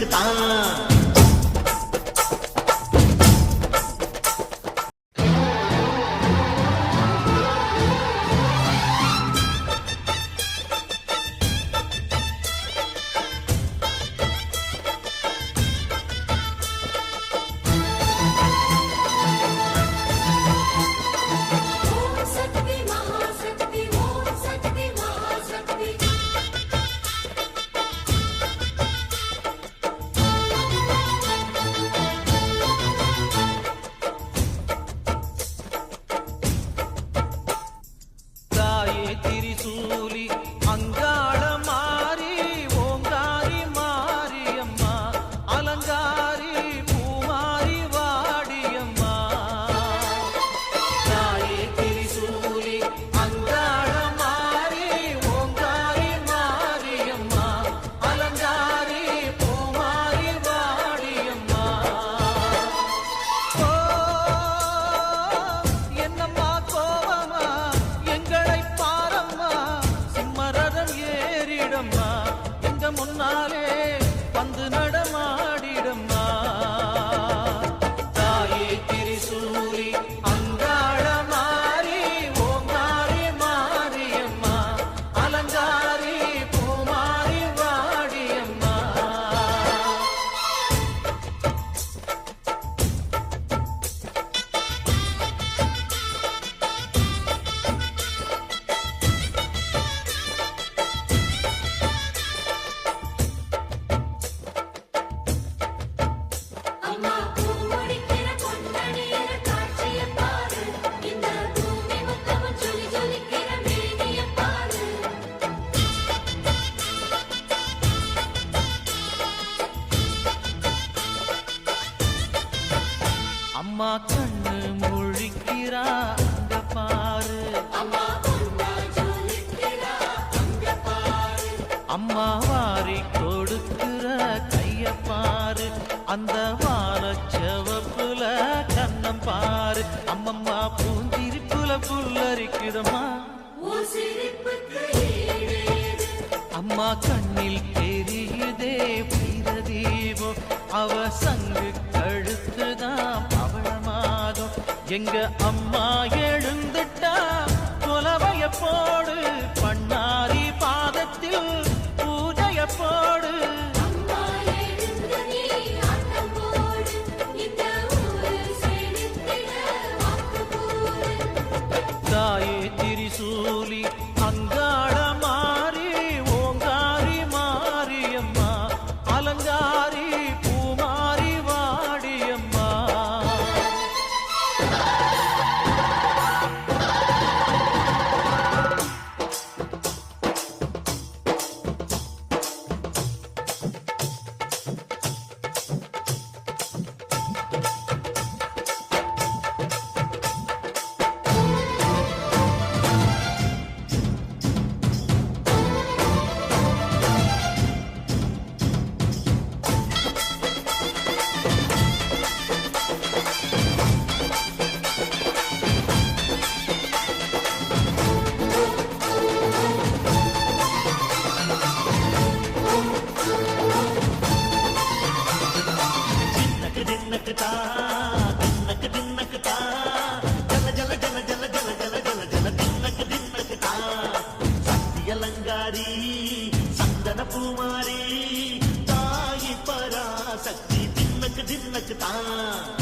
தின்னக்கு தான். அம்மா கண்ணு முழிக்கிறா அங்க பாரு, அம்மா வாரி கொடுக்கிற கைய பாரு, அந்த வானச்சவப்புல கண்ணம் பாரு, அம்மம்மா பூந்திரிப்புல புல்லரிக்குதம்மா, அம்மா கண்ணில் தெரியுதே வீரதீபம், அவ சங்கு கழுத்துதான் பவளமாகும், எங்க அம்மா எழுந்துட்டா கொலவைய போடு, பண்ணாரி பாதத்தில் பூஜைய போடு, தாயே திரிசூலி அங்காள மாறி ஓங்காரி மாரியம்மா, அலங்காரி பூமாரி வாடியம்மா. அலங்காரி சந்தன பூமாரி தாயி பராசக்தி தின்னக்கு தின்னக்கு தான்.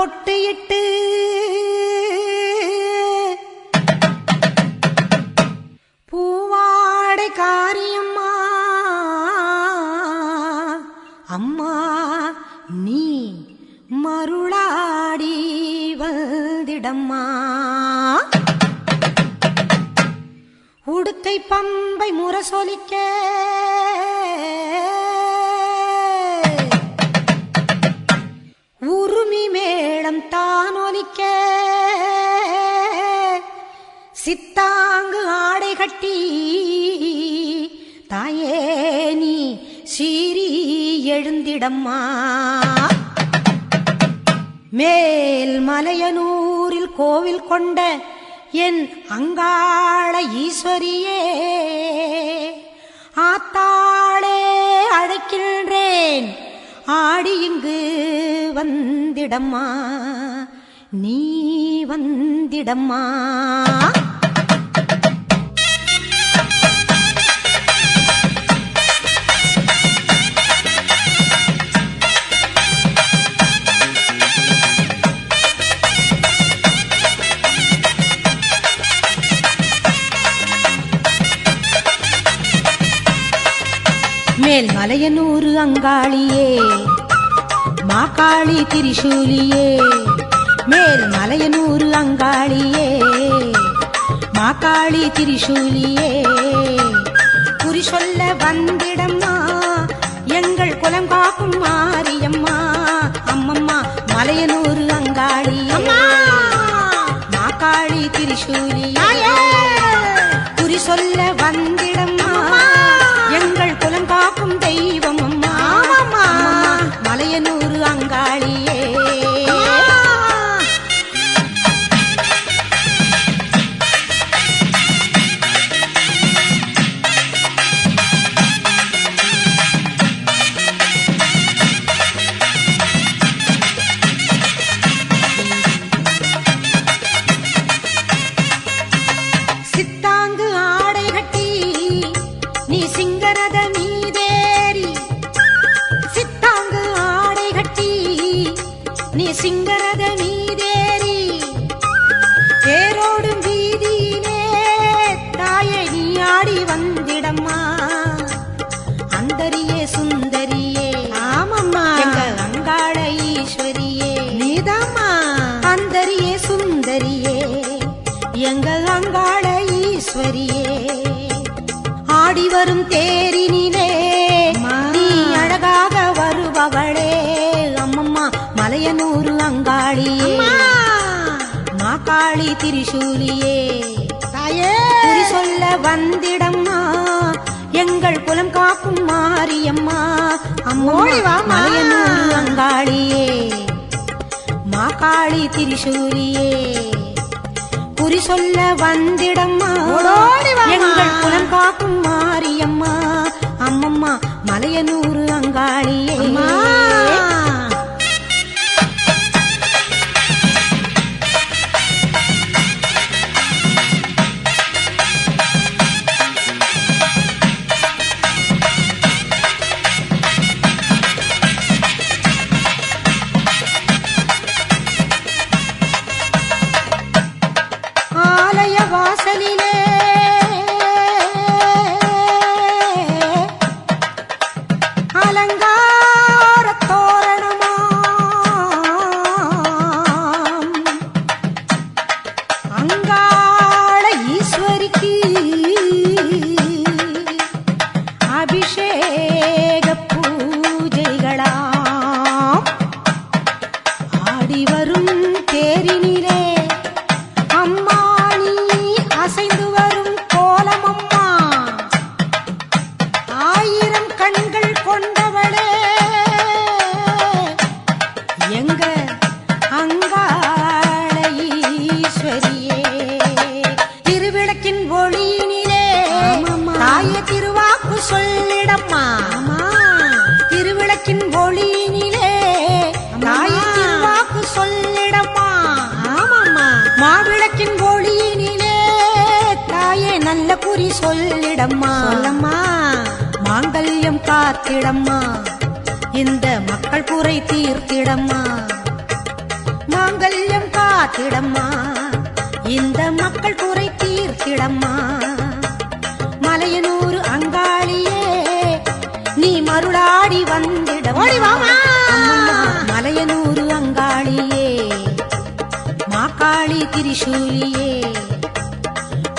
பொட்டு இட்டு பூவாடை காரியம்மா அம்மா நீ மருளாடி வந்திடம்மா உடுக்கை பம்பை முரசொலிக்க உருமி மேளம் தானொலிக்க சித்தாங்கு ஆடை கட்டி தாயே நீ சீறி எழுந்திடம்மா மேல் மலையனூரில் கோவில் கொண்ட என் அங்காள ஈஸ்வரியே ஆத்தாளே அழைக்கின்றேன் ஆடி இங்கு வந்திடம்மா நீ வந்திடம்மா மேல் மலையனூரு அங்காளியே மாகாளி திரிசூலியே மேல் மலையனூரு அங்காளியே மாகாளி திரிசூலியே குறி சொல்ல வந்திடம்மா எங்கள் குலம் காக்கும் மாரியம்மா அம்மம்மா மலையனூரு அங்காளியே மாகாளி திரிசூலியே குறி சொல்ல வந்திடம்மா எங்கள் குலம் காக்கும் தெய்வம் அம்மா மலையனூரு அங்காளியே சித்தாங்கு ஆடை கட்டி நீ சிங்கரத மீதேறி சித்தாங்கு ஆடை கட்டி நீ சிங்கரத மீதேறி தேரோடும் வீதியிலே தாயே நீ ஆடி வந்திடம்மா அந்தரியே சுந்தரியே ஆமம்மா எங்க அங்காள ஈஸ்வரியே நீதாம்மா அந்தரியே சுந்தரியே எங்க அங்காள ஈஸ்வரியே ஆடி வரும் தேரினிலே நீ அழகாக வருபவளே அம்மம்மா மலையனூரு அங்காளியே மாகாளி திரிசூலியே தாயே குறி சொல்ல வந்திடம்மா எங்கள் குலம் காக்கும் மாரியம்மா அம்மா மலையனூரு அங்காளியே மாகாளி திரிசூலியே குறி சொல்ல வந்திடம்மா எங்கள் குலம் காக்கும் மாரியம்மா அம்மம்மா மலையனூரு அங்காளியே ஆலய வாசலிலே அலங்கார தோரணமாம் அங்காள ஈஸ்வரிக்கு அபிஷேக பூஜைகளாம் ஆடி வரும் தேரினிலே அம்மா நீ அசைந்து வரும் கோலமம்மா ஆயிரம் கண்கள் கொண்டவளே எங்க அங்காள ஈஸ்வரியே திருவிளக்கின் ஒளியினிலே தாயே திருவாக்கு சொல்லிடம்மா திருவிளக்கின் ஒளியினிலே தாயே திருவாக்கு சொல்லிடம்மா மாவிளக்கின் ஒளியினிலே தாயே நல்ல குறி சொல்லிடம்மா மாங்கல்யம் காத்திடம்மா இந்த மக்கள் குறை தீர்த்திடம்மா காத்திடம்மா இந்த மக்கள் குறை தீர்த்திடம்மா மலையனூர் அங்காளியே நீ மருளாடி வந்திடம்மா மலையனூர் அங்காளியே மாக்காளி திரிசூலியே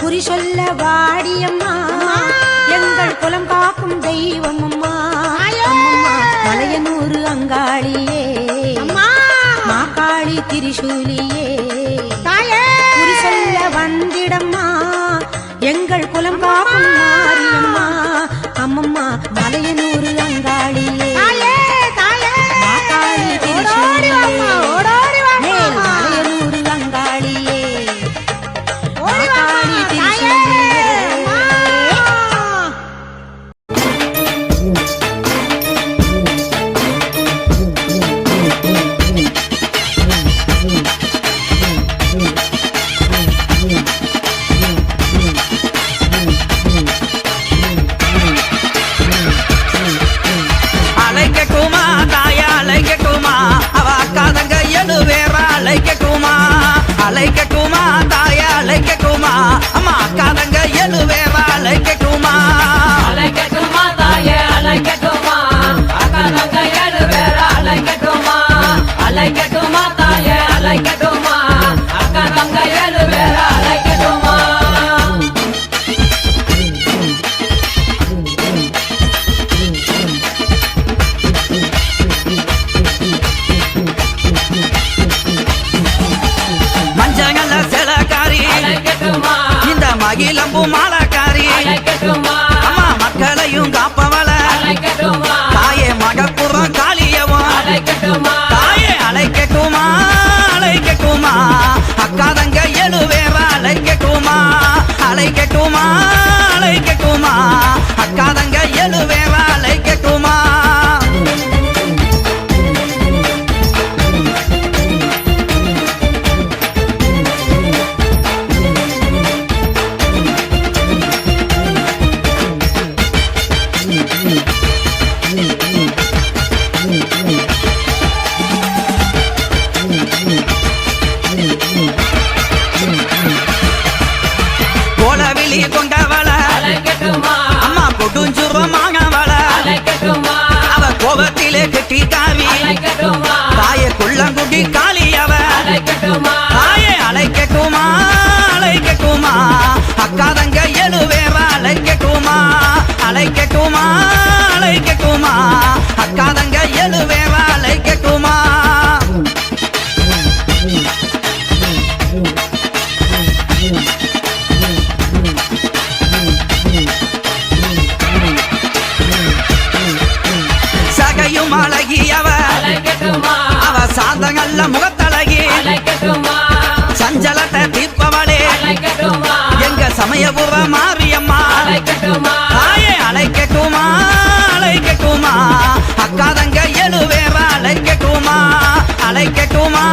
குறி சொல்ல வாடியம்மா எங்கள் குலம் காக்கும் தெய்வம் அம்மா அம்மம்மா மலையனூர் அங்காளியே மாக்காளி திரிசூலியே குறி சொல்ல வந்திடம்மா எங்கள் குலம் காக்கும் மாரியம்மா அம்மம்மா மலையனூர் அங்காளியே மாக்காளி திரிசூலியே மலையனூர் அங்காளியே மாக்காளி திரிசூலியே அலைக்கட்டுமா தாயா அலைக்கட்டுமா அவ அக்காதங்க எழுவேறா அலைக்கட்டுமா அலைக்கட்டுமா தாயா அலைக்கட்டுமா அம்மா அக்காதங்க எழுவேறா அலைக்கட்டுமா அலைக்கட்டுமா தாயே அலைக்கட்டுமா அக்காதங்க எழுவேறா அலைக்கட்டுமா அலைக்கட்டுமா தாயே அலைக்கட்டுமா அக்காதங்க எழுவேறா அலைக்கட்டுமா மஞ்சங்கல்ல சிலக்காரி அலைக்கட்டுமா இந்த மகிழம்பு மாலக்காரி அலைக்கட்டுமா அம்மா மக்களையும் காப்பவள அலைக்கட்டுமா தாயே மகப்புறம் காளியவன் அலைக்கட்டுமா தாயே அலைக்கட்டுமா அலைக்கட்டுமா அக்காதங்க எழுவேறா அலைக்கட்டுமா அலைக்கட்டுமா அலைக்கட்டுமா அக்காதங்க எழுவேறா அலைக்கட்டுமா கோலவிழி கொண்டவள அலைக்கட்டுமா அம்மா கொடுஞ்சுரமானவள அலைக்கட்டுமா அவ கோபத்திலே கெட்டிக்காரி அலைக்கட்டுமா தாயே குள்ளங்குடி காளியவ அலைக்கட்டுமா தாயே அலைக்கட்டுமா அலைக்கட்டுமா அக்காதங்க எழுவேறா அலைக்கட்டுமா அலைக்கட்டுமா அலைக்கட்டுமா அக்காதங்க எழுவேறா அலைக்கட்டுமா சகையும் அழகியவ அலைக்கட்டுமா அவ சாந்தங்கல்ல முகத்தழகி அலைக்கட்டுமா சஞ்சலத்தை தீர்ப்பவளே அலைக்கட்டுமா எங்க சமயபுர மாரியம்மா அலைக்கட்டுமா தாயே அலைக்கட்டுமா அலைக்கட்டுமா அக்காதங்க எழுவேறா அலைக்கட்டுமா அலைக்கட்டுமா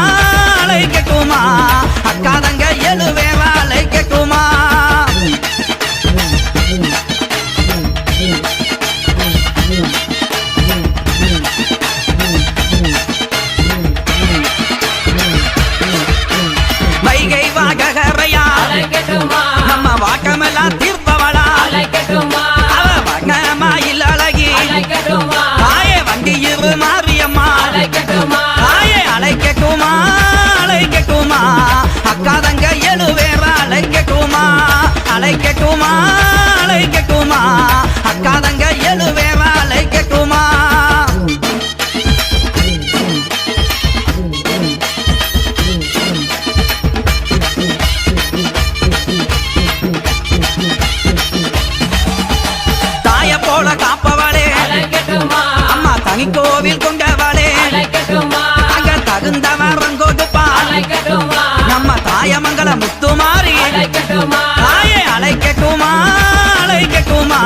அலைக்கட்டுமா அக்காதங்க எழுவேறா அலைக்கட்டுமா வைகை வாகரையா அலைக்கட்டுமா நம்ம வாக்கமெல்லாம் தீர்ப்பவளா அலைக்கட்டுமா அவ வண்ணமாயில் அழகி அலைக்கட்டுமா தாயே வண்டியிரு மாரியம்மா அலைக்கட்டுமா தாயே அலைக்கட்டுமா அலைக்கட்டுமா அக்காதங்க எழுவேறா அலைக்கட்டுமா அலைக்கட்டுமா அலைக்கட்டுமா அக்காதங்க எழுவேறா அலைக்கட்டுமா தாய போல காப்பவளே அலைக்கட்டுமா அம்மா தனிக்கோவில் கொண்டவளே அலைக்கட்டுமா அங்க தகுந்தவரம் கொடுப்பா அலைக்கட்டுமா நம்ம தாயமங்கல முத்துமாரி அலைக்கட்டுமா தாயே அலைக்கட்டுமா அலைக்கட்டுமா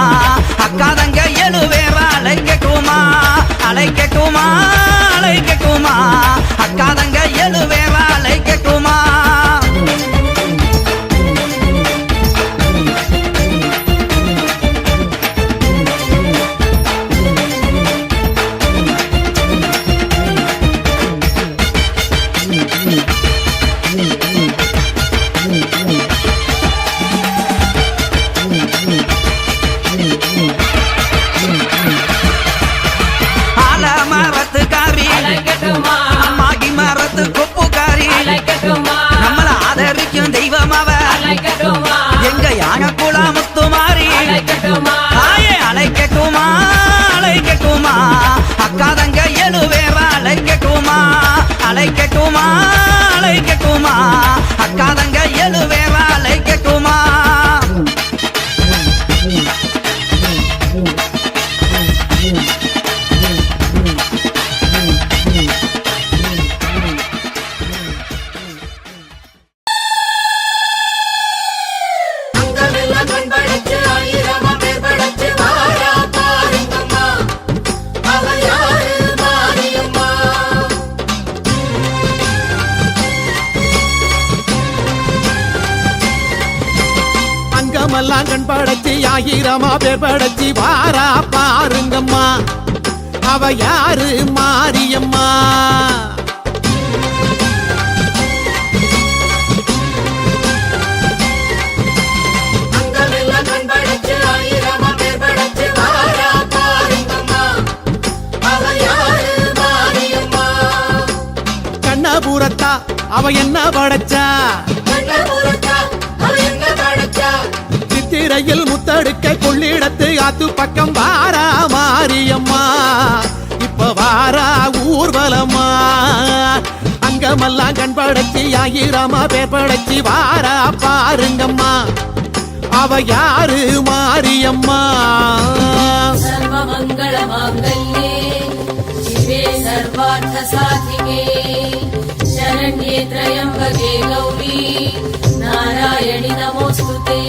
அக்காதங்க எழுவேறா அலைக்கட்டுமா அலைக்கட்டுமா அலைக்கட்டுமா அக்காதங்க எழுவேறா அலைக்கட்டுமா Mm-hmm. அலைக்கட்டுமா தாயே அழைக்கட்டுமா அழைக்கட்டுமா அக்கா தங்க எழுவேரா அழைக்கட்டுமா அழைக்கட்டுமா அழைக்கட்டுமா அக்கா தங்க எழுவேரா அழைக்கட்டுமா அங்கமெல்லாம் கண் படைச்சு ஆயிரமா பேர் படைச்சு வாரா பாருங்கம்மா அவ யாரு மாரியம்மா அங்கமெல்லாம் கண் படைச்சி ஆயிரமா பேர் படைச்சி வாரா பாருங்கம்மா அவ யாரு மாரியம்மா அங்கமெல்லாம் கண் படைச்சு ஆயிரமா பேர் படைச்சு வாரா பாருங்கம்மா அவ யாரு மாரியம்மா கண்ணபுரத்தா அவ என்ன படைச்சா கண்ணபுரத்தா அவ என்ன படைச்சா சித்திரையில் முத்தடுக்க கொள்ளிடத்து ஆத்து பக்கம் வாரா மாரியம்மா இப்ப வாரா ஊர்வலமா அங்கமெல்லாம் கண் படைச்சி ஆயிரமா பேர் படைச்சி வாரா பாருங்கம்மா அவ யாரு மாரியம்மா सर्वमङ्गल माङ्गल्ये शिवे सर्वार्थ साधिके शरण्ये त्र्यम्बके गौरी नारायणि नमोऽस्तुते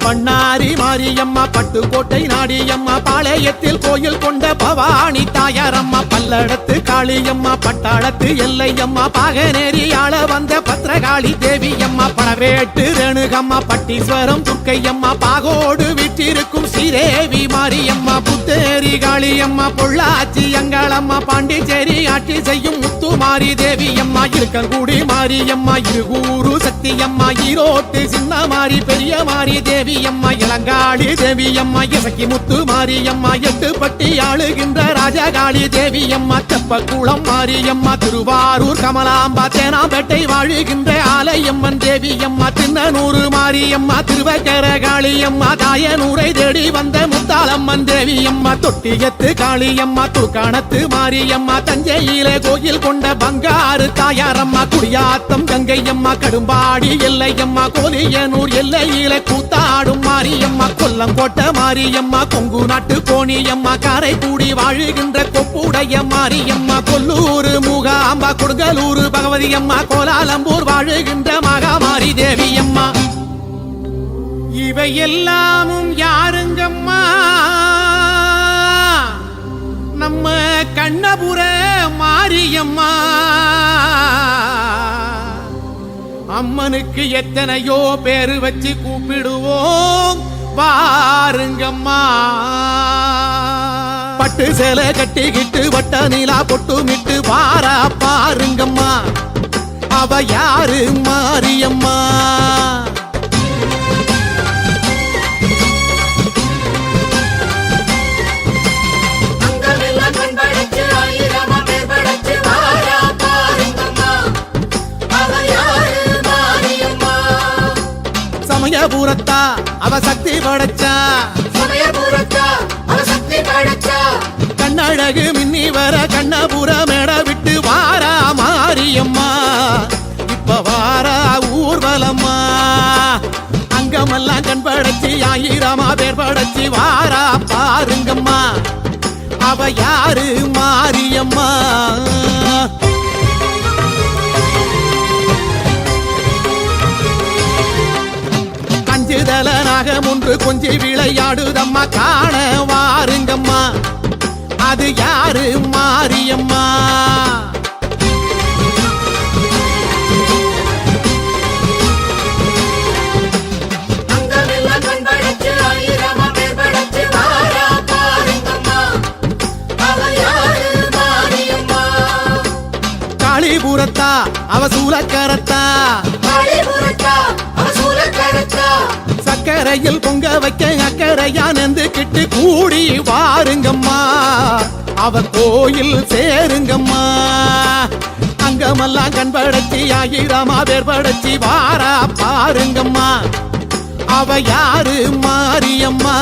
பண்ணாரி மாரியம்மா பட்டுக்கோட்டை நாடியம்மா பாளையத்தில் கோயில் கொண்ட பவானி தாயாரம்மா பல்லடத்து காளியம்மா பட்டாளத்து எல்லையம்மா பாகநேரி ஆள வந்த பத்ரகாளி தேவியம்மா பணவேட்டு ரேணுகம்மா பட்டீஸ்வரம் துர்க்கையம்மா பாகோடு விட்டிருக்கும் ஸ்ரீதேவி மாரியம்மா புத்தேரி காளியம்மா பொள்ளாச்சி அங்காளம்மா பாண்டிச்சேரி ஆட்சி செய்யும் முத்துமாரி தேவியம்மா இருக்கங்குடி மாரியம்மா இருகூரு சக்தியம்மா ஈரோட்டு சின்ன மாரி பெரிய மாரி தேவி அம்மா இளங்காளி தேவி அம்மா இசக்கி முத்து மாரியம்மா எட்டுப்பட்டி ஆளுகின்ற ராஜகாளி தேவி அம்மா தெப்பக்குளம் மாரியம்மா திருவாரூர் கமலாம்பா தேனாம்பேட்டை வாழுகின்ற ஆலயம்மன் தேவி அம்மா தின்னனூர் மாரியம்மா திருவக்கர காளியம்மா தாயனூரை தேடி வந்த முத்தாளம்மன் தேவி அம்மா தொட்டியத்து காளியம்மா துர்காணத்து மாரியம்மா தஞ்சையிலே கோயில் கொண்ட பங்காரு தாயாரம்மா குடியாத்தம் கங்கையம்மா கடும்பாடி எல்லையம்மா கோலியனூர் எல்லையிலே கூத்தாடும் மாரியம்மா கொல்லங்கோட்டை மாரியம்மா கொங்கு நாட்டு கோணியம்மா காரைக்குடி வாழுகின்ற கொப்புடைய மாரியம்மா கொல்லூர் மூகாம்பா கொடுங்கலூர் பகவதி அம்மா கோலாலம்பூர் வாழுகின்ற மகாமாரி தேவியம்மா இவை எல்லாமும் யாருங்கம்மா நம்ம கண்ணபுர மாரியம்மா அம்மனுக்கு எத்தனையோ பேரு வச்சு கூப்பிடுவோம் வாருங்கம்மா பட்டு சேலை கட்டிக்கிட்டு வட்ட நீலா பொட்டுமிட்டு வாரா பாருங்கம்மா அவ யாரு மாரியம்மா அங்கமெல்லாம் கண் படைச்சு ஆயிரமா பேர் படைச்சு வாரா பாருங்கம்மா அவ யாரு மாரியம்மா சமயபுரத்தா அவ சக்தி படைச்சா சமயபுரத்தா அவ சக்தி படைச்சா கண்ணழகு மின்னி வர கண்ணபுர மேட விட்டு வாரா மாரியம்மா இப்ப வாரா ஊர்வலம்மா அங்கமெல்லாம் கண் படைச்சி ஆயிரமா பேர் படைச்சி வாரா பாருங்கம்மா அவ யாரு மாரியம்மா கஞ்சுதல நாகம் ஒன்று கொஞ்சி விளையாடுதம்மா காண வாருங்கம்மா அது யாரு மாரியம்மா அங்கமெல்லாம் கண் படைச்சு ஆயிரமா பேர் படைச்சு வாரா பாருங்கம்மா அவ யாரு மாரியம்மா காளிபுரத்தா அவ சூலக்கரத்தா காளிபுரத்தா அவ சூலக்கரத்தா சக்கரையில் பொங்க வைக்க அக்கறையா நெந்துக்கிட்டு கூடி வாருங்கம்மா அவ கோயில் சேருங்கம்மா அங்க அங்கமெல்லாம் கண்படச்சி ஆயிரமா பேர் படைச்சி வாரா பாருங்கம்மா அவ யாரு மாரியம்மா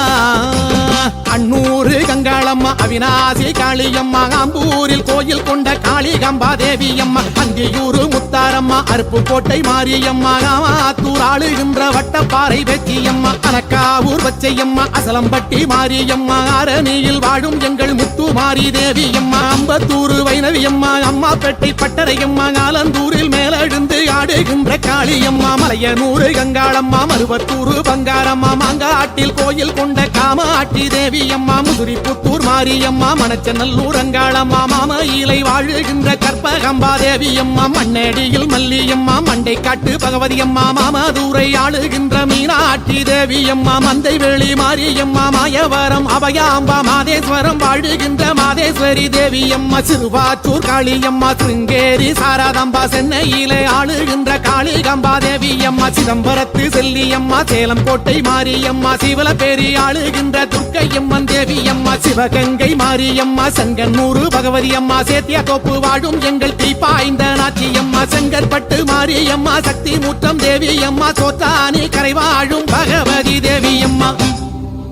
அன்னூரு கங்காளம்மா அவிநாசி காளியம்மா ஆம்பூரில் கோயில் கொண்ட காளிகம்பா தேவியம்மா அந்தியூரு முத்தாரம்மா அருப்புக்கோட்டை மாரியம்மா ஆத்தூர் ஆளுகின்ற வட்டப்பாறை வெற்றியம்மா அனக்காவூர் பச்சையம்மா அசலம்பட்டி மாரியம்மா அரணியில் வாழும் எங்கள் முத்து மாரி தேவியம்மா அம்பத்தூரு வைணவியம்மா அம்மாப்பேட்டை பட்டரையம்மா ஆலந்தூரில் மேலெழுந்து ஆடுகின்ற காளியம்மா மலையனூரு கங்காளம்மா மருவத்தூரு பங்காரம்மா மாங்காட்டில் கோயில் கொண்ட காமாட்சி தேவியம்மா முதுரிப்புத்தூர் மாரியம்மா மணச்சநல்லூர் அங்காளம்மா மாமயிலை வாழுகின்ற கற்பகம்பா தேவியம்மா மண்ணடியில் மல்லியம்மா மண்டைக்காட்டு பகவதியம்மா மாமதுரை ஆளுகின்ற மீனாட்சி தேவியம்மா மந்தைவேளி மாரியம்மா மாயவரம் அபயாம்பா மாதேஸ்வரம் வாழுகின்ற மாதேஸ்வரி தேவியம்மா சிறுவாச்சூர் காளியம்மா சிருங்கேரி சாரதாம்பா சென்னையிலே ஆளுகின்ற காளிகம்பா தேவியம்மா சிதம்பரத்து செல்லியம்மா சேலம் கோட்டை மாரியம்மா சிவலப்பேரி ஆளுகின்ற துர்க்கையம்மன் தேவியம்மா சிவகங்கை மாரியம்மா சங்கன்னூரு பகவதியம்மா சேத்தியாத்தோப்பு வாழும் எங்கள் தீப்பாய்ந்த நாச்சியம்மா செங்கற்பட்டு மாரியம்மா சக்தி முற்றம் தேவியம்மா சோத்தானி கரை வாழும் பகவதி தேவியம்மா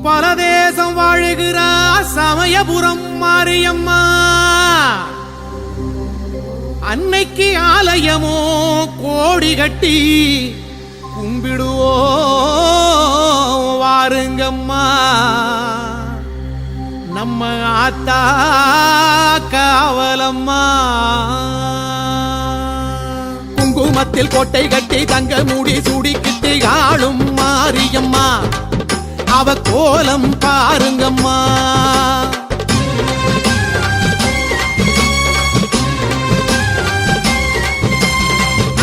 பரதேசம் வாழுகிற சமயபுரம் மாரியம்மா அன்னைக்கு ஆலயமோ கோடி கட்டி கும்பிடுவோ வாருங்கம்மா நம்ம ஆத்தா காவலம்மா குங்குமத்தில் கோட்டை கட்டி தங்க மூடி சூடிக்கிட்டு ஆளும் மாரியம்மா அவ கோலம் பாருங்கம்மா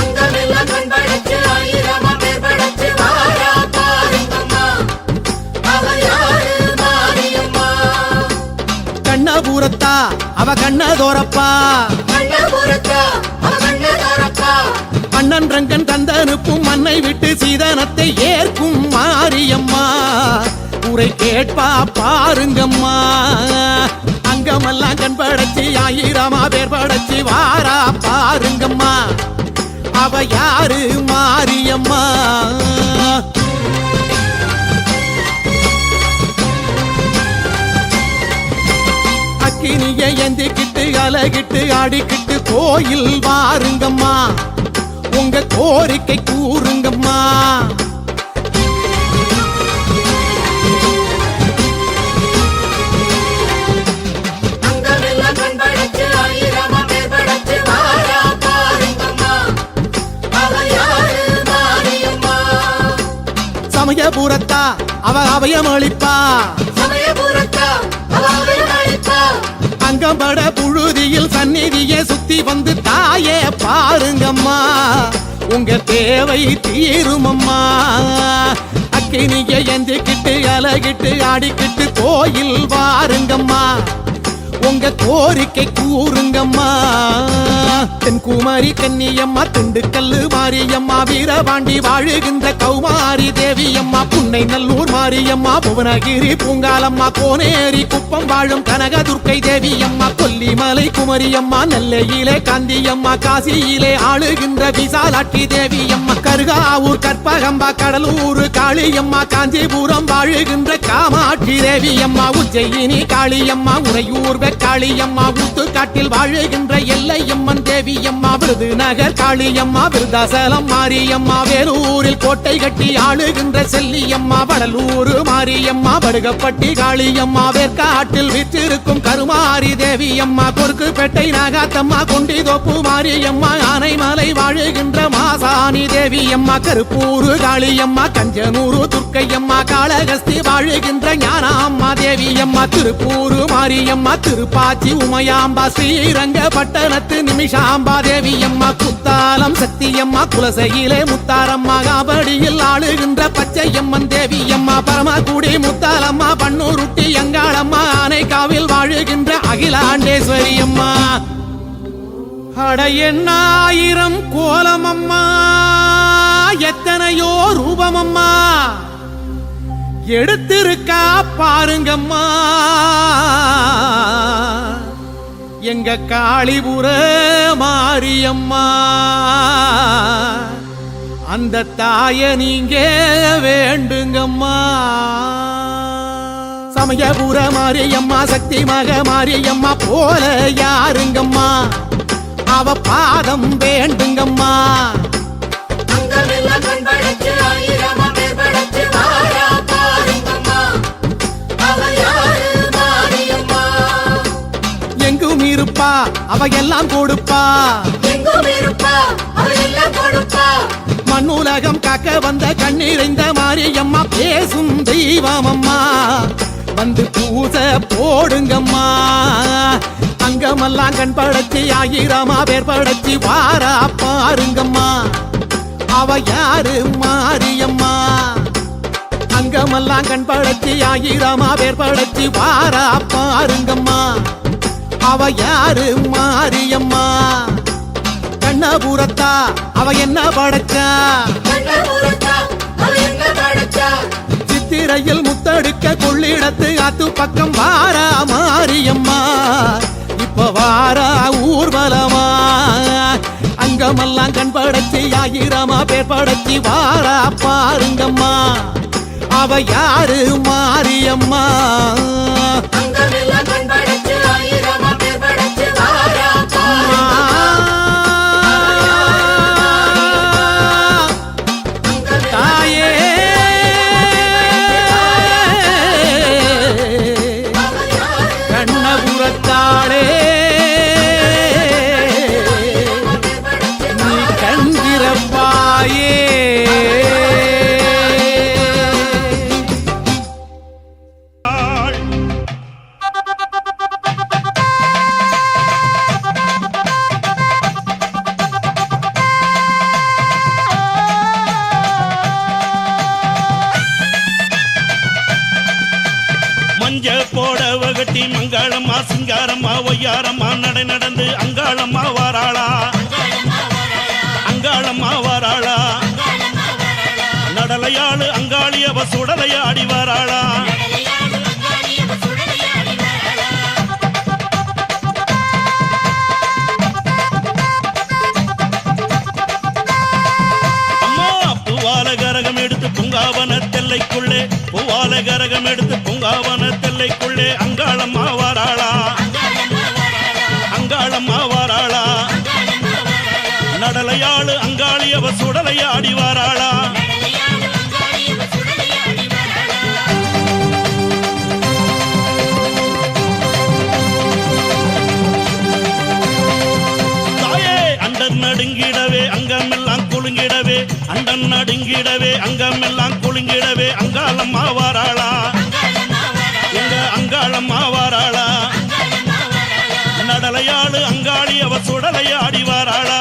அங்கமெல்லாம் கண்படைச்சு ஆயிரமா பேர் படைச்சு வாரா பாருங்கம்மா அவ யாரு மாரியம்மா கண்ணபுரத்தா அவ கண்ணதோரப்பா கண்ணபுரத்தா அவ கண்ணதோரப்பா அண்ணன் ரங்கன் தந்தனுப்பும் மண்ணை விட்டு சீதனத்தை ஏற்கும் மாரியம்மா உரை கேட்பா பாருங்கம்மா அங்கமெல்லாம் கண்படைச்சி ஆயிரமா பேர் படைச்சி வாரா பாருங்கம்மா அவ யாரு மாரியம்மா அக்கினிய எந்திக்கிட்டு அலகிட்டு ஆடிக்கிட்டு கோயில் வாருங்கம்மா உங்க கோரிக்கை கூறுங்கம்மா அங்கமெல்லாம் கண்படைச்சு ஆயிரமா பேர் படைச்சு வாரா பாருங்கம்மா அவ யாரு மாரியம்மா சமயபுரத்தா அவ அபயமளிப்பா சமயபுரத்தா அவ அபயமளிப்பா அங்கம்பட புழுதியில் சந்நிதியை சுத்தி வந்து தாயே பாருங்கம்மா உங்க தேவை தீருமம்மா அக்கினிய எந்திக்கிட்டு அலகிட்டு ஆடிக்கிட்டு கோயில் வாருங்கம்மா உங்க கோரிக்கை கூறுங்கம்மா தென்குமாரி கன்னியம்மா திண்டுக்கல்லு மாரியம்மா வீரபாண்டி வாழுகின்ற கௌமாரி தேவியம்மா புன்னை நல்லூர் மாரியம்மா புவனகிரி பூங்காலம்மா கோனேரி குப்பம் வாழும் கனகதுர்க்கை தேவியம்மா கொல்லிமலை குமரியம்மா நெல்லையிலே காந்தியம்மா காசியிலே ஆளுகின்ற விசாலாட்சி தேவியம்மா கருகாவூர் கற்பகம்பா கடலூர் காளியம்மா காஞ்சிபுரம் வாழுகின்ற காமாட்சி தேவியம்மா உஜ்ஜயினி காளியம்மா உறையூர் காளியம்மா ஊத்துக்காட்டில் வாழுகின்ற எல்லையம்மன் தேவியம்மா விருதுநகர் காளியம்மா விருதாசலம் மாரியம்மா வேலூரில் கோட்டை கட்டி ஆளுகின்ற செல்லியம்மா வடலூர் மாரியம்மா படுகப்பட்டி காளியம்மா வேற்காட்டில் விற்றிருக்கும் கருமாரி தேவியம்மா கொருக்குப்பேட்டை நாகாத்தம்மா கொண்டிதோப்பு மாரியம்மா ஆனைமலை வாழுகின்ற மாசாணி தேவியம்மா கருப்பூர் காளியம்மா கஞ்சனூர் துர்க்கையம்மா காளகஸ்தி வாழுகின்ற ஞானாம்மா தேவியம்மா திருப்பூர் மாரியம்மா திருப்பாச்சி உமையாம்பா ஸ்ரீரங்க பட்டணத்து நிமிஷாம்பா தேவியம்மா குத்தாலம் சத்தியம்மா குலசையிலே முத்தாரம்மா காபடியில் ஆளுகின்ற பச்சையம்மன் தேவியம்மா பரமக்குடி முத்தாலம்மா பன்னூருட்டி அங்காளம்மா ஆனைக்காவில் வாழுகின்ற அகிலாண்டேஸ்வரி அம்மா அட எண்ணாயிரம் கோலமம்மா எத்தனையோ ரூபமம்மா எடுத்திருக்கா பாருங்கம்மா எங்க காளிபுர மாரியம்மா அந்த தாய நீங்க வேண்டுங்கம்மா. சமயபுர மாரியம்மா சக்தி மக மாரியம்மா போல யாருங்கம்மா அவ பாதம் வேண்டுங்கம்மா. அங்கமெல்லாம் கண் படைச்சு ஆயிரமா பேர் படைச்சு வாரா பாருங்கம்மா அவ யாரு மாரியம்மா. எங்கும் இருப்பா அவ எல்லாம் கொடுப்பா எங்கும் இருப்பா அவ எல்லாம் கொடுப்பா. மண்ணுலகம் காக்க வந்த கண்ணீரைந்த மாரியம்மா பேசும் தெய்வமம்மா வந்து பூசை போடுங்கம்மா. அங்கமெல்லாம் கண் படைச்சி ஆயிரமா பேர் படைச்சி வாரா பாருங்கம்மா அவ யாரு மாரியம்மா. அங்கமெல்லாம் கண் படைச்சி ஆயிரமா பேர் படைச்சி வாரா பாருங்கம்மா அவ யாரு மாரியம்மா. கண்ணபுரத்தா அவ என்ன படைச்சா கண்ணபுரத்தா அவ என்ன படைச்சா. சித்திரையில் முத்தடுக்க கொள்ளிடத்து ஆத்து பக்கம் வாரா மாரியம்மா இப்ப வாரா ஊர்வலமா. அங்கமெல்லாம் கண் படைச்சி ஆயிரமா பேர் படைச்சி வாரா பாருங்கம்மா அவ யாரு மாரியம்மா. அங்கமெல்லாம் கண் படைச்சு ஆயிரமா பேர் படைச்சு வாரா பாருங்கம்மா. தாயே கண்ணபுரத்தாளே நீ கண்திரப்பாயே. மஞ்ச போடவ கட்டி மங்களம்மா சிங்காரம்மா ஒய்யாரம்மா நடை நடந்து அங்காளம்மா வாராளா அங்காளம்மா வாராளா. நடலையாளு அங்காளியவ சுடலையாடி வாராளா. அம்மா பூவால கரகம் எடுத்து பூங்காவன தெல்லைக்குள்ளே பூவால கரகம் எடுத்து பூங்காவன தெல்லைக்குள்ளே அங்காளம்மா வாராளா அங்காளம்மா வாராளா. நடலையாளு அங்காளியவ சுடலையாடி வாராளா. தாயே அண்டன் நடுங்கிடவே அங்கமெல்லாம் குலுங்கிடவே அண்டன் நடுங்கிடவே அங்கமெல்லாம் குலுங்கிடவே அங்காளம்மா வாராளா எங்க அங்காளம்மா வாராளா. நடலையாளு அங்காளி அவ சுடலையாடி வாராளா.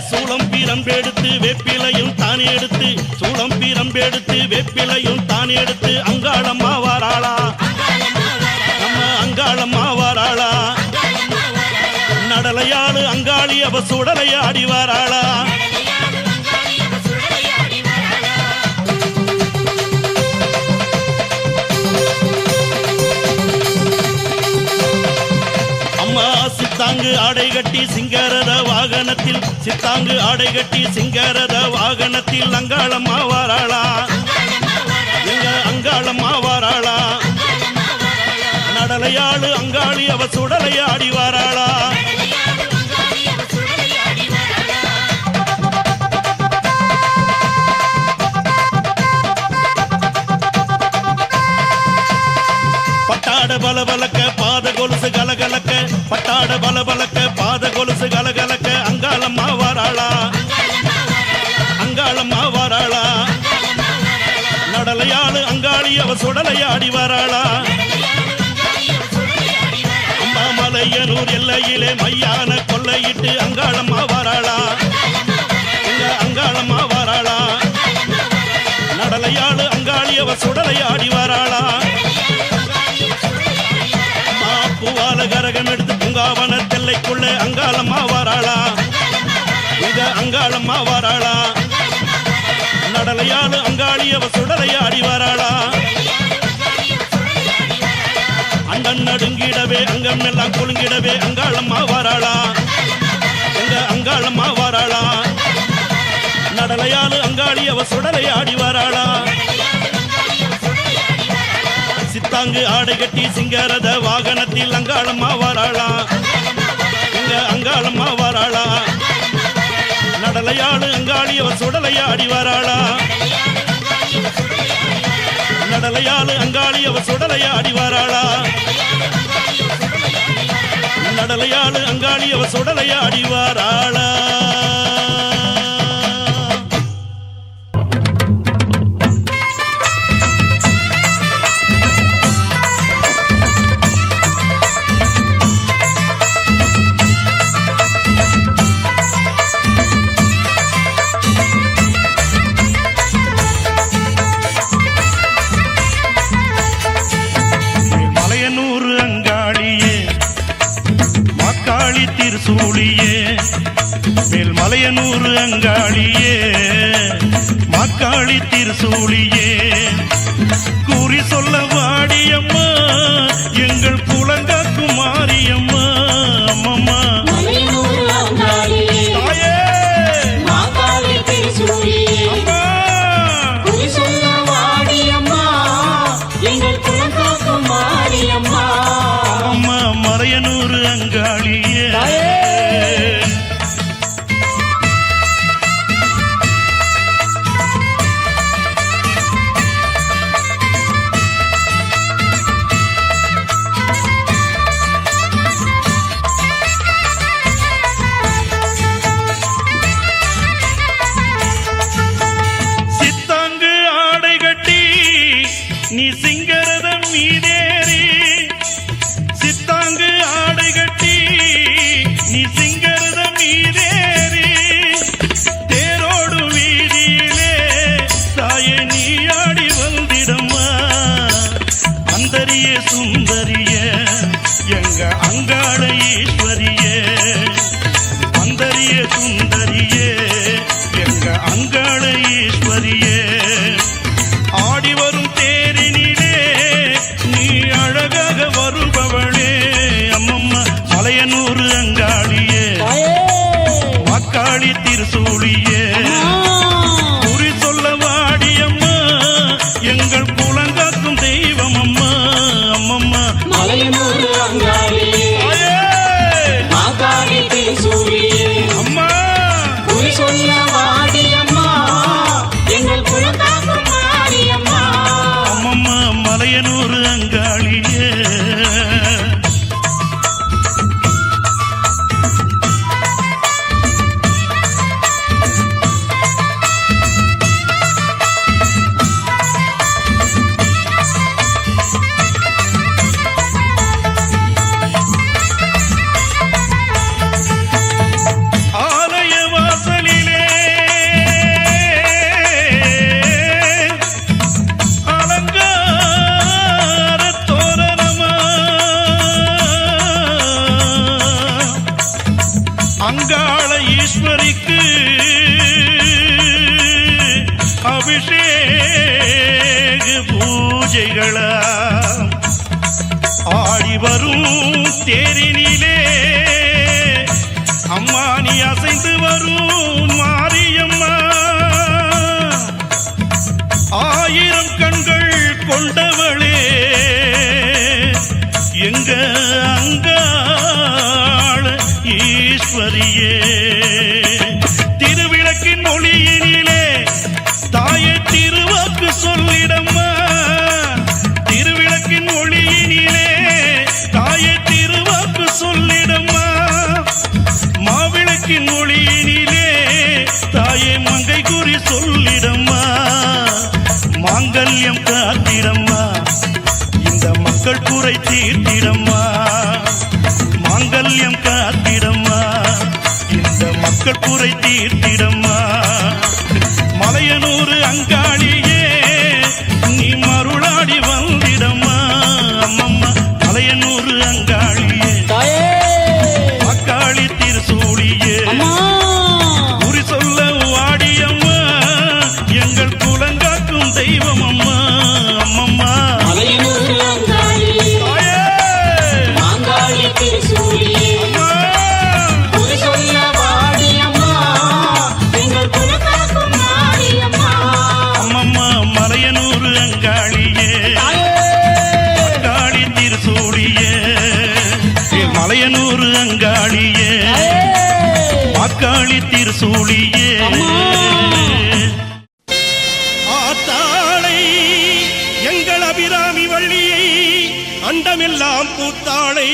சூளம் பீரம்பெடுத்து வெப்பிலையும் தான் எடுத்து சூளம் பீரம்பெடுத்து வெப்பிலையும் தான் எடுத்து அங்காளம்மா வாராளா நம்ம அங்காளம்மா வாராளா. நடலையாளு அங்காளி அவ சுடலையாடி வாராளா. அம்மா சித்தாங்கு ஆடை கட்டி சிங்கரத வாகனத்தில் சித்தாங்கு ஆடை கட்டி சிங்கரத வாகனத்தில் அங்காளம்மா வாராளா எங்க அங்காளம்மா வாராளா. நடலையாளு அங்காளி அவ சுடலையாடி வாராளா. பட்டாட பலபலக்க பாத கொலுசு கலகலக்க பட்டாட பலபலக்க பாத கொலுசு கலகலக்க அங்காளம்மா வாராளா அங்காளம்மா வாராளா. நடலையாளு அங்காளி அவ சுடலையாடி வாராளா. அம்மாமலையனூர் எல்லையிலே மையான கொள்ளையிட்டு அங்காளம்மா வாராளா எங்க அங்காளம்மா வாராளா. நடலையாளு அங்காளி அவ சுடலையாடி வாராளா. பூவால கரகம் எடுத்து பூங்காவன தெல்லைக்குள்ளே அங்காளம்மா வாராளா எங்க எங்க அங்காளம்மா வாராளா நடலையாளு அங்காளி அவ சுடலையாடி வாராளா அண்டன் நடுங்கிடவே அங்கம் எல்லாம் குலுங்கிடவே அங்காளம்மா வாராளா எங்க அங்காளம்மா வாராளா நடலையாளு அங்காளி அவ சுடலையாடி வாராளா சித்தாங்கு ஆடை கட்டி சிங்காரத வாகனத்தில் அங்காளம்மா வாராளா எங்க அங்காளம்மா வாராளா நடலையாளு அங்காளி அவ சுடலையாடி வாராளா நடலையாளு அங்காளி அவ சுடலையாடி வாராளா நடலையாளு அங்காளி அவ சுடலையாடி வாராளா திருசூழியே மேல்மலையனூர் அங்காளியே மாக்காளி திருசூழியே கூறி சொல்ல வாடியம்மா எங்கள் புலங்காக்கும் மாரியம்மா அம்மம்மா தாயே அம்மா மலையனூர் அங்காளியே சித்தாங்கு ஆடை கட்டி நீ சிங்கரதம் மீதேறி சித்தாங்கு ஆடை கட்டி நீ சிங்கரதம் மீதேறி தேரோடு வீதியிலே தாயே நீ ஆடி வந்திடம்மா அந்தரியே சுந்தரியே எங்க அங்காள ஈஸ்வரியே அந்தரியே சுந்தரியே எங்க அங்காள ஈஸ்வரியே ஆடி வரும் தேரினிலே நீ அழகாக வருபவளே அம்மம்மா மலையனூர் அங்காளியே மாக்காளி திருசூழியே குறி சொல்ல வாடியம்மா எங்கள் குலங்காக்கும் தெய்வம் அம்மா அம்மம்மா மலையனூர் அங்காளியே மாகாளி திருசூழியே அம்மா குறி சொல்ல வாடியம்மா எங்கள் குலங்காக்கும் மாரியம்மா அம்மம்மா மலையனூர் அங்காளியே ஆலய வாசலிலே அலங்கார தோரணமா அங்காள ஈஸ்வரிக்கு அபிஷேக பூஜைகளா ஆடி வரும் தேரினிலே அம்மா நீ அசைந்து வரும் மாரியம்மா ஆயிரம் கண்கள் கொண்டவளே எங்க அங்காள ஈஸ்வரியே திருவிளக்கின் ஒளியினிலே தாயே திருவாக்கு சொல்லிடம்மா திருவிளக்கின் ஒளியினிலே தாயே திருவாக்கு சொல்லிடம்மா மாவிளக்கின் ஒளியினிலே தாயே மங்கை குறி சொல்லிடம்மா மாங்கல்யம் காத்திடம்மா இந்த மக்கள் குறை தீர்த்திடம்மா மாங்கல்யம் காத்திடம்மா இந்த மக்கள் குறை தீர்த்திடம்மா மலையனூர் அங்காளியே நீ மருளாடி வந்திடம்மா அம்மம்மா மலையனூர் அங்காளியே மாக்காளி திருசூழியே குறி திருசூழியே ஆத்தாளை எங்கள் அபிராமி வள்ளியை அண்டமெல்லாம் பூத்தாளை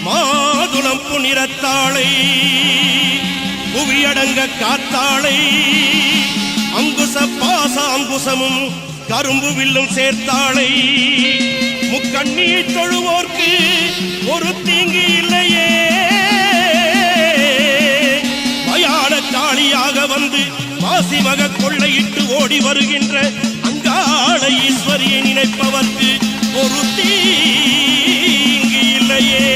மாதுளம் புனிரத்தாளை புவியடங்க காத்தாளை அங்குச பாச அங்குசமும் கரும்பு வில்லும் சேர்த்தாளை முக்கண்ணியை தொழுவோர்க்கு ஒரு தீங்கு இல்லையே மயான காளியாக வந்து மாசிமக கொள்ளையிட்டு ஓடி வருகின்ற அங்காள ஈஸ்வரியை நினைப்பவர்க்கு ஒரு தீங்கு இல்லையே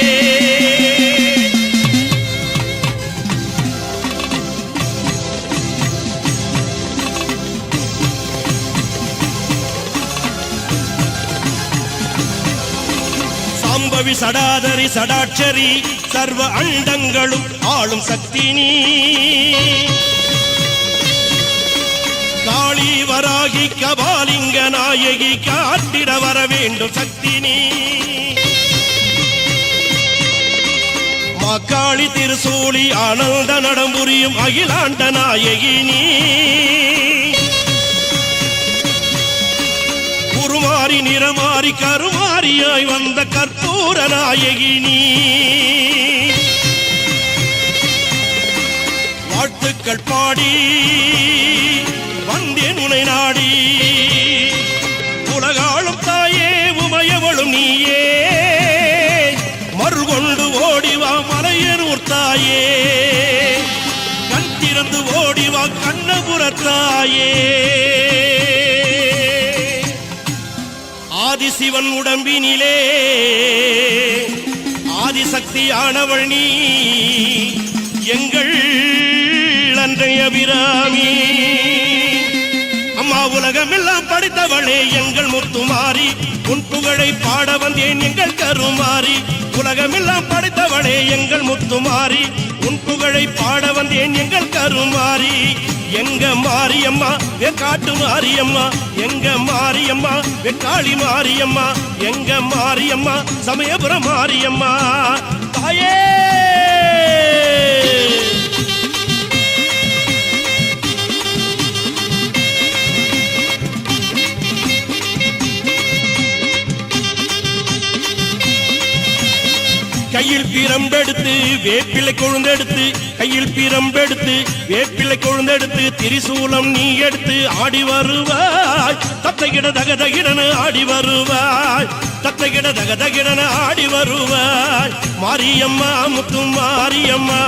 சாம்பவி சடாதரி சடாட்சரி சர்வ அண்டங்களும் ஆளும் சக்தி நீ காளி வராகி கபாலிங்க நாயகி காட்டிட வர வேண்டும் சக்தி நீ மாக்காளி திருசூலி ஆனந்த நடம்புரியும் அகிலாண்ட நாயகி நீ குருமாரி நிறமாரி கருமாரியாய் வந்த கற்பூர நாயகி நீ வாழ்த்துக்கள் பாடி வந்தேன் உனை நாடி உலகாளும் தாயே உமையவளும் நீயே மறுகொண்டு ஓடிவா மலையனூர் தாயே கண் திறந்து ஓடிவா கண்ணபுரத்தாயே ஆதிசிவன் உடம்பினிலே ஆதிசக்தியானவள் நீ எங்கள் அன்றைய அபிராமி அம்மா உலகமெல்லாம் படைத்தவளே எங்கள் முத்துமாரி உன் புகழை பாட வந்தேன் எங்கள் கருமாரி உலகமெல்லாம் படைத்தவளே எங்கள் முத்துமாரி உன் புகழை பாட வந்தேன் எங்கள் கருமாரி எங்க மாரியம்மா வெக்காட்டு மாரியம்மா எங்க மாரியம்மா வெக்காளி மாரியம்மா எங்க மாரியம்மா சமயபுரம் மாரியம்மா தாயே கையில் பிரம்பெடுத்து வேப்பிலை கொழுந்தெடுத்து கையில் பிரம்பெடுத்து வேப்பிலை கொழுந்தெடுத்து திரிசூலம் நீ எடுத்து ஆடி வருவாய் தத்தைகிட தகதகிடன ஆடி வருவாய் தத்தைகிட தகதகிடன ஆடி வருவாய் மாரியம்மா முத்து மாரியம்மா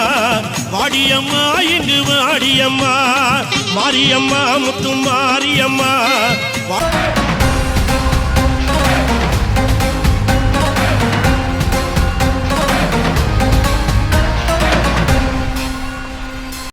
வாடியம்மா இங்கு வாடியம்மா மாரியம்மா முத்து மாரியம்மா